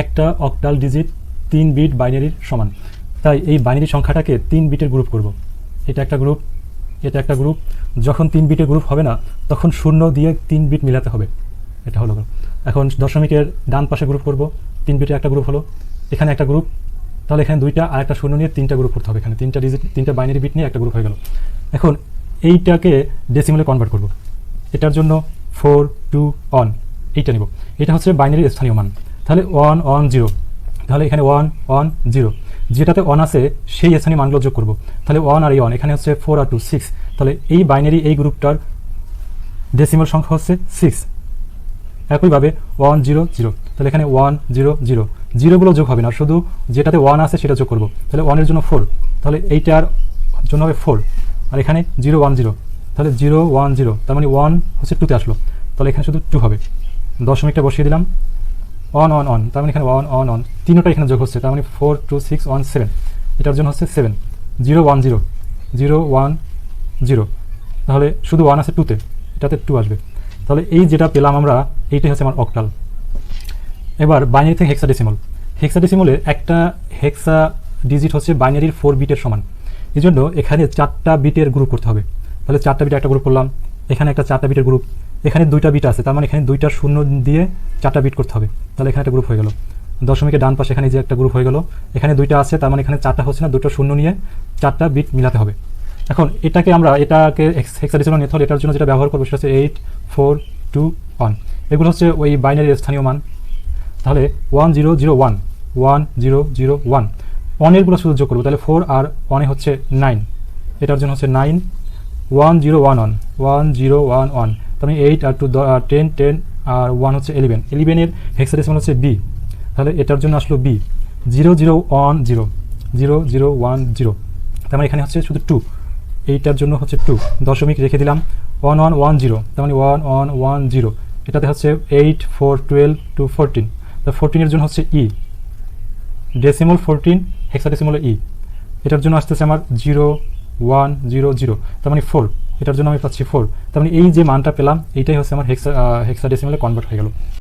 একটা octal digit 3 bit বাইনারির সমান, তাই এই বাইনারি সংখ্যাটাকে 3 বিটের গ্রুপ করব। এটা একটা গ্রুপ, এটা একটা গ্রুপ। যখন 3 বিটের গ্রুপ হবে না তখন 0 দিয়ে 3 বিট মিলাতে হবে। এটা হলো। এখন দশমিকের ডান পাশে গ্রুপ করব, 3 বিটের একটা গ্রুপ হলো, এখানে একটা গ্রুপ, তাহলে এখানে 2টা আর একটা 0 নিয়ে 3টা গ্রুপ করতে হবে। এখানে 3টা ডিজিট, 3টা বাইনারি বিট নিয়ে একটা গ্রুপ হয়ে গেল। এখন এইটাকে ডেসিমেলে কনভার্ট করব। এটার জন্য 4 2 1 এইটা নিব। এটা হচ্ছে বাইনারির স্থানীয় মান। তাহলে 1 1 0, তাহলে এখানে 1 1 0, যেটাতে 1 আছে সেই স্থানীয় মানগুলো যোগ করব। তাহলে 1 আর 1, এখানে হচ্ছে 4 আর 2 6, তাহলে এই বাইনারি এই গ্রুপটার ডেসিমাল সংখ্যা হচ্ছে 6। একইভাবে 1 0 0, তাহলে এখানে 1 0 0, জিরোগুলো যোগ হবে না, শুধু যেটাতে 1 আছে সেটা যোগ করব। তাহলে 1 এর জন্য 4, তাহলে এইটার জন্য হবে 4, আর এখানে 0 1 0, তাহলে 0 1 0, তার মানে 1 হচ্ছে 2তে আসলো, তাহলে এখানে শুধু 2 হবে। দশমিকটা বসিয়ে দিলাম, 1 1 1, তার মানে এখানে 1 1 1, তিনটা এখানে যোগ হচ্ছে, তার মানে 4 2 6 1 7, এটার জন্য হচ্ছে 7। 0 1 0 0 1 0, তাহলে শুধু 1 আছে 2তে, এটাতে 2 আসবে। তাহলে এই যেটা পেলাম আমরা, এইটাই হচ্ছে আমার অক্টাল। এবার বাইনারি থেকে হেক্সাডেসিমাল। হেক্সাডেসিমালের একটা হেক্সা ডিজিট হচ্ছে বাইনারির 4 বিটের সমান। এই জন্য এখানে 4টা বিটের গ্রুপ করতে হবে। তাহলে 4টা বিট একটা গ্রুপ করলাম, এখানে একটা 4টা বিটের গ্রুপ, এখানে 2টা বিট আছে, তার মানে এখানে 2টা 0 দিয়ে 4টা বিট করতে হবে। তাহলে এখানে একটা গ্রুপ হয়ে গেল। দশমিকের ডান পাশে এখানে যে একটা গ্রুপ হয়ে গেল, এখানে 2টা আছে, তার মানে এখানে 4টা হচ্ছে না, 2টা 0 নিয়ে 4টা বিট মিলাতে হবে। এখন এটাকে হেক্সাডেসিমাল নিতে হলে এটার জন্য যেটা ব্যবহার করবো সেটা হচ্ছে 8 4 2 1। এগুলো হচ্ছে ওই বাইনারির স্থানীয় মান। তাহলে 1 0 0 1 1 0 0 1, 1 এরগুলো শুধু যোগ করবো, তাহলে 4 আর 1 হচ্ছে 9, এটার জন্য হচ্ছে 9 1 0 1 1 1 0 1 1, তার মানে 8 আর 2 10 10 আর 1 হচ্ছে 11, 11 এর হেক্সাডেসিমাল হচ্ছে বি, তাহলে এটার জন্য আসলো বি 0 0 1 0 0 0 1 0, তার মানে এখানে হচ্ছে শুধু 2, এইটার জন্য হচ্ছে 2। দশমিক রেখে দিলাম 1 1 1 0, তার মানে 1 1 1 0, এটাতে হচ্ছে 8 4 12 2 14, তা 14 এর জন্য হচ্ছে ই, ডেসিমাল 14 হেক্সাডেসিমাল ই, এটার জন্য আসতেছে আমার 0 1 0 0, তার মানে 4, এটার জন্য আমি পাচ্ছি 4। তার মানে এই যে মানটা পেলাম এইটাই হচ্ছে আমার হেক্সাডেসিমালে কনভার্ট হয়ে গেল।